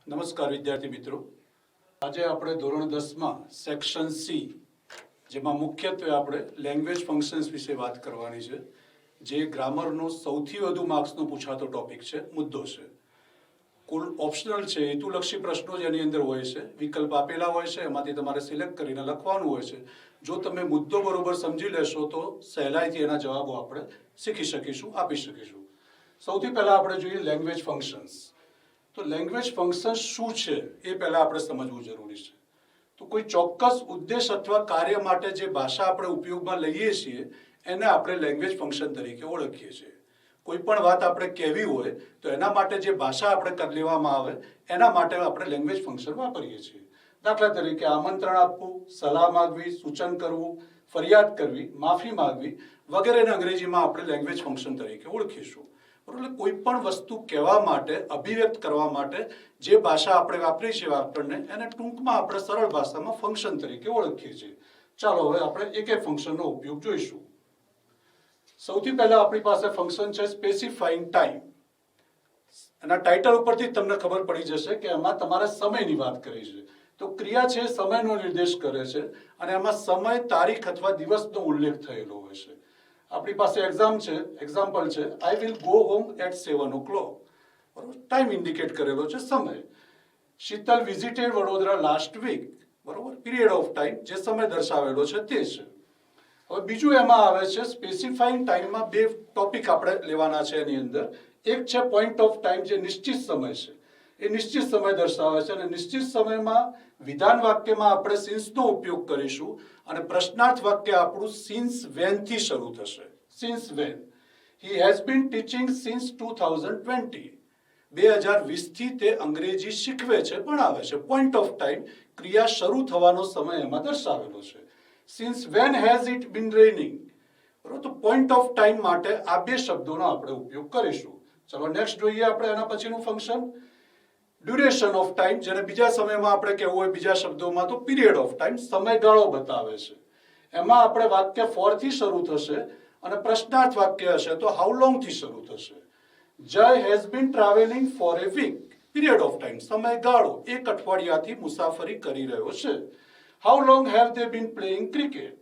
નમસ્કાર વિદ્યાર્થી મિત્રો, આજે આપણે ધોરણ 10માં સેક્શન સી જેમાં મુખ્યત્વે આપણે લેંગ્વેજ ફંક્શન્સ વિશે વાત કરવાની છે, જે ગ્રામરનો સૌથી વધુ માર્ક્સનો પૂછાતો ટોપિક છે, મુદ્દો છે. કુલ ઓપ્શનલ છે, હેતુલક્ષી પ્રશ્નો જ એની અંદર હોય છે, વિકલ્પ આપેલા હોય છે, એમાંથી તમારે સિલેક્ટ કરીને લખવાનું હોય છે. જો તમે મુદ્દો બરોબર સમજી લેશો તો સહેલાઈથી એના જવાબો આપણે શીખી શકીશું, આપી શકીશું. સૌથી પહેલાં આપણે જોઈએ લેંગ્વેજ ફંક્શન્સ. તો લેંગ્વેજ ફંક્શન શું છે એ પહેલાં આપણે સમજવું જરૂરી છે. તો કોઈ ચોક્કસ ઉદ્દેશ અથવા કાર્ય માટે જે ભાષા આપણે ઉપયોગમાં લઈએ છીએ એને આપણે લેંગ્વેજ ફંક્શન તરીકે ઓળખીએ છીએ. કોઈ પણ વાત આપણે કહેવી હોય તો એના માટે જે ભાષા આપણે લેવામાં આવે એના માટે આપણે લેંગ્વેજ ફંક્શન વાપરીએ છીએ. દાખલા તરીકે આમંત્રણ આપવું, સલાહ માગવી, સૂચન કરવું, ફરિયાદ કરવી, માફી માગવી વગેરેને અંગ્રેજીમાં આપણે લેંગ્વેજ ફંક્શન તરીકે ઓળખીશું. એટલે કોઈ પણ વસ્તુ કહેવા માટે, અભિવ્યક્ત કરવા માટે જે ભાષા આપણે વાપરીએ છીએ આપણને એને ટૂંકમાં આપણે સરળ ભાષામાં ફંક્શન તરીકે ઓળખીએ છીએ. ચાલો હવે આપણે એક એક ફંક્શનનો ઉપયોગ જોઈશું. સૌથી પહેલા આપણી પાસે ફંક્શન છે સ્પેસિફાઈંગ ટાઈમ. એના ટાઇટલ ઉપરથી તમને ખબર પડી જશે કે એમાં તમારે સમયની વાત કરી છે. તો ક્રિયા છે સમયનો નિર્દેશ કરે છે અને એમાં સમય, તારીખ અથવા દિવસનો ઉલ્લેખ થયેલો હોય છે. આપણી પાસે એક્ઝામ્પલ છે I will go home at 7 o'clock. બરોબર, ટાઈમ ઇન્ડિકેટ કરેલો છે, સમય. Sheetal visited Vadodara last week. બરોબર, પીરિયડ ઓફ ટાઈમ જે સમય દર્શાવેલો છે તે છે. હવે બીજું એમાં આવે છે સ્પેસિફાઈંગ ટાઈમમાં બે ટોપિક આપણે લેવાના છે એની અંદર. એક છે પોઈન્ટ ઓફ ટાઈમ, જે નિશ્ચિત સમય છે, એ નિશ્ચિત સમય દર્શાવે છે અને નિશ્ચિત સમયમાં વિધાન વાક્યમાં આપણે સિન્સનો ઉપયોગ કરીશું અને પ્રશ્નાર્થ વાક્ય આપણું સિન્સ વેન થી શરૂ થશે. Since when. He has been teaching since 2020. 2020 થી તે અંગ્રેજી શીખવે છે, ભણાવે છે. પોઈન્ટ ઓફ ટાઈમ, ક્રિયા શરૂ થવાનો સમય એમાં દર્શાવેલો છે. Since when has it been raining. બરોબર, તો પોઈન્ટ ઓફ ટાઈમ માટે આ બે શબ્દોનો આપણે ઉપયોગ કરીશું. ચલો નેક્સ્ટ જોઈએ આપણે એના પછીનું ફંક્શન ડ્યુરેશન ઓફ ટાઈમ, જેને બીજા સમયમાં આપણે કહેવું હોય બીજા શબ્દોમાં તો પીરિયડ ઓફ ટાઈમ, સમયગાળો બતાવે છે. એમાં આપણે વાક્ય ફોર થી શરૂ થશે અને પ્રશ્નાર્થ વાક્ય હશે તો હાઉ લોંગ થી શરૂ થશે. Jay has been travelling for a week. Period of time, સમયગાળો, એક અઠવાડિયાથી મુસાફરી કરી રહ્યો છે. How long have they been playing cricket.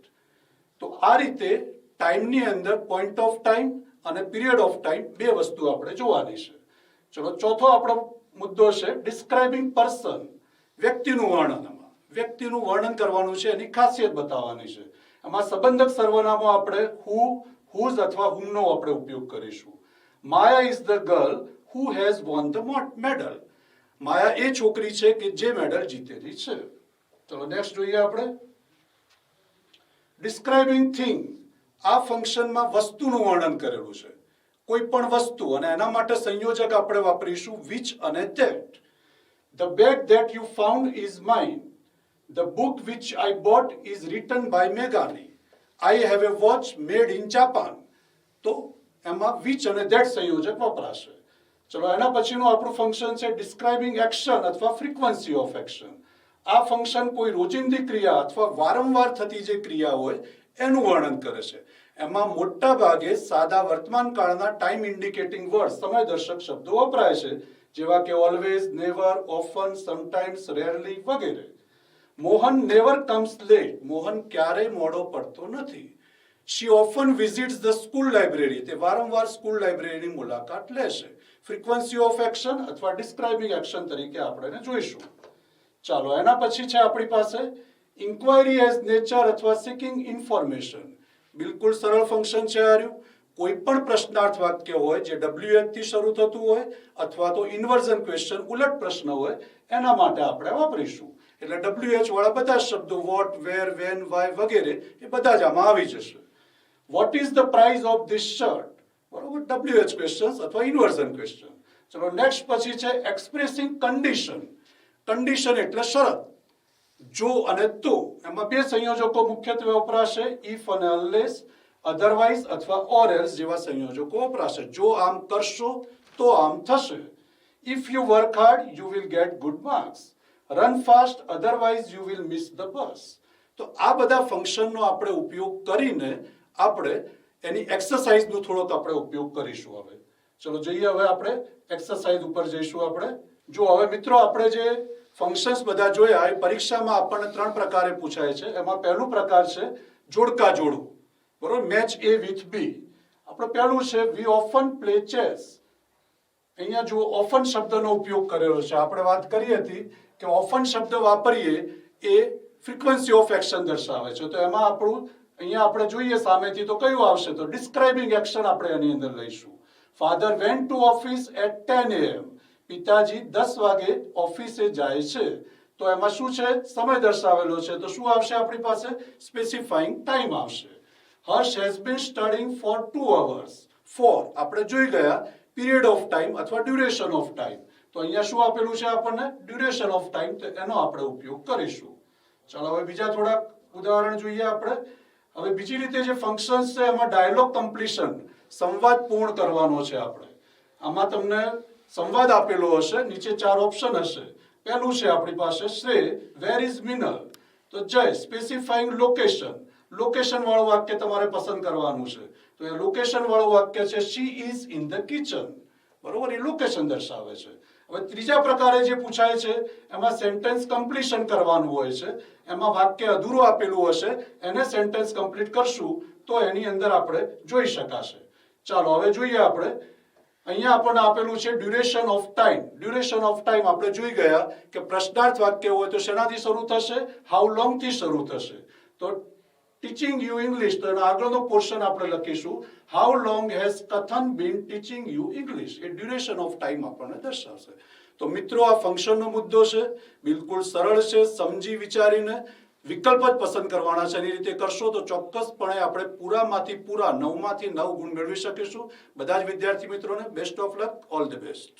તો આ રીતે ટાઈમની અંદર પોઈન્ટ ઓફ ટાઈમ અને પીરિયડ ઓફ ટાઈમ બે વસ્તુ આપણે જોવાની છે. ચલો ચોથો આપણો મુદ્દો છે ડિસ્ક્રાઇબિંગ પર્સન. વ્યક્તિનું વર્ણન. વ્યક્તિનું વર્ણન કરવાનું છે, એની ખાસિયત બતાવવાની છે. એમાં સંબંધક સર્વનામો આપણે હુ, હુઝ અથવા હુમનો આપણે ઉપયોગ કરીશું. Maya is the girl who has won the medal. Maya એ છોકરી છે કે જે મેડલ જીતેલી છે. ચલો નેક્સ્ટ જોઈએ આપણે ડિસ્ક્રાઇબિંગ થિંગ. આ ફંક્શનમાં વસ્તુનું વર્ણન કરેલું છે, કોઈ પણ વસ્તુ, અને એના માટે સંયોજક આપણે વાપરીશું which અને that. The bag that you found is mine. The book which I bought is written by Meghani. I have a watch made in Japan. તો એમાં which અને that સંયોજક વપરાશે. ચલો એના પછીનું આપણું ફંક્શન છે ડિસ્ક્રાઇબિંગ એક્શન અથવા ફ્રીક્વન્સી ઓફ એક્શન. આ ફંક્શન કોઈ રોજિંદી ક્રિયા અથવા વારંવાર થતી જે ક્રિયા હોય એનું વર્ણન કરે છે. એમાં મોટા ભાગે સાદા વર્તમાન કાળના ટાઈમ ઇન્ડિકેટિંગ વર્ડ, સમયદર્શક શબ્દો વપરાય છે, જેવા કે always, never, often, sometimes, rarely વગેરે. Mohan never comes late. Mohan ક્યારેય મોડો પડતો નથી. She often visits the school library. તે વારંવાર સ્કૂલ લાઇબ્રેરીની મુલાકાત લેશે. ફ્રીક્વન્સી ઓફ એક્શન અથવા ડિસ્ક્રાઇબિંગ એક્શન તરીકે આપણે એને જોઈશું. ચાલો એના પછી છે આપણી પાસે ઇન્ક્વાયરી એઝ નેચર અથવા સિકિંગ ઇન્ફોર્મેશન. બિલકુલ સરળ ફંક્શન છે આ રહ્યું. કોઈ પણ પ્રશ્નાર્થ વાક્ય હોય જે WH થી શરૂ થતું હોય અથવા તો ઇન્વર્ઝન ક્વેશ્ચન, ઉલટ પ્રશ્ન હોય, એના માટે આપણે વાપરીશું. એટલે WH વાળા બધા શબ્દો વોટ, વેર, વેન, વાય વગેરે એ બધા જ આમાં આવી જશે. What is the price of this shirt. બરોબર, WH ક્વેશ્ચન અથવા ઇન્વર્ઝન ક્વેશ્ચન. ચલો નેક્સ્ટ પછી છે એક્સપ્રેસિંગ કન્ડિશન. કન્ડિશન એટલે શરત. જો અને તો, એમાં બે સંયોજકો મુખ્યત્વે વપરાશે, ઇફ અને અનલેસ, અધરવાઇઝ અથવા ઓર એલ્સ જેવા સંયોજકો વપરાશે. જો આમ કરશો તો આમ થશે. If you work hard you will get good marks. Run fast otherwise you will miss the bus. તો આ બધા ફંક્શનનો આપણે ઉપયોગ કરીને આપણે એની એક્સરસાઇઝનો થોડોક આપણે ઉપયોગ કરીશું. હવે ચલો જોઈએ, હવે આપણે એક્સરસાઇઝ ઉપર જઈશું. આપણે જો હવે મિત્રો આપણે જે ફંક્શન્સ બધા જોયા એ પરીક્ષામાં આપણને 3 પ્રકારે પૂછાય છે. એમાં પહેલું પ્રકાર છે જોડકા જોડું, બરોબર, મેચ એ વિથ બી. આપણે પહેલું છે વી ઓફન પ્લે ચેસ. અહીંયા જો ઓફન શબ્દનો ઉપયોગ કરેલો છે. આપણે વાત કરી હતી કે ઓફન શબ્દ વાપરીએ એ ફ્રીક્વન્સી ઓફ એક્શન દર્શાવે છે. તો એમાં આપણું અહીંયા આપણે જોઈએ સામેથી તો કયું આવશે, તો ડિસ્ક્રાઇબિંગ એક્શન આપણે એની અંદર લઈશું. Father went to office at 10 AM. પિતાજી 10 વાગે ઓફિસે જાય છે. તો એમાં શું છે, સમય દર્શાવેલો છે. તો શું આવશે આપણી પાસે, સ્પેસિફાઈંગ ટાઈમ આવશે. Harsh has been studying for 2 hours. For આપણે જોઈ ગયા પીરિયડ ઓફ ટાઈમ અથવા ડ્યુરેશન ઓફ ટાઈમ. તો અહીંયા શું આપેલું છે આપણને, ડ્યુરેશન ઓફ ટાઈમ. તો એનો આપણે ઉપયોગ કરીશું. ચાલો હવે બીજા થોડાક ઉદાહરણ જોઈએ આપણે. હવે બીજી રીતે જે ફંક્શન્સ છે એમાં ડાયલોગ કમ્પ્લીશન, સંવાદ પૂર્ણ કરવાનો છે આપણે. આમાં તમને સંવાદ આપેલો હશે, નીચે 4 ઓપ્શન હશે. પહેલું છે આપણી પાસે શ્રેય વેર ઇઝ મિનલ. તો જય સ્પેસિફાઈંગ લોકેશન, લોકેશન વાળું વાક્ય તમારે પસંદ કરવાનું છે. તો એ લોકેશન વાળું વાક્ય છે she is in the kitchen, બરોબર, એ લોકેશન દર્શાવે છે. હવે ત્રીજા પ્રકારે જે પૂછાય છે એમાં સેન્ટેન્સ કમ્પ્લીશન કરવાનું હોય છે. એમાં વાક્ય અધૂરું આપેલું હશે, એને સેન્ટેન્સ કમ્પ્લીટ કરશું તો એની અંદર આપણે જોઈ શકાશે. ચાલો હવે જોઈએ આપણે. અહીંયા આપણને આપેલું છે duration of time. Duration of time આપણે જોઈ ગયા કે પ્રશ્નાર્થ વાક્ય હોય તો શેનાથી શરૂ થશે, હાઉ લોંગ થી શરૂ થશે. તો ટીચિંગ યુ ઇંગ્લિશ, તો એનો આગળનો પોર્શન આપણે લખીશું હાઉ લોંગ હેઝ કથન બીન teaching you English. A duration of time આપણને દર્શાવશે. તો મિત્રો આ ફંક્શનનો મુદ્દો છે, બિલકુલ સરળ છે. સમજી વિચારીને વિકલ્પ જ પસંદ કરવાના છે. એની રીતે કરશો તો ચોક્કસપણે આપણે પૂરામાંથી પૂરા 9 માંથી 9 ગુણ મેળવી શકીશું. બધા જ વિદ્યાર્થી મિત્રોને best of luck, all the best.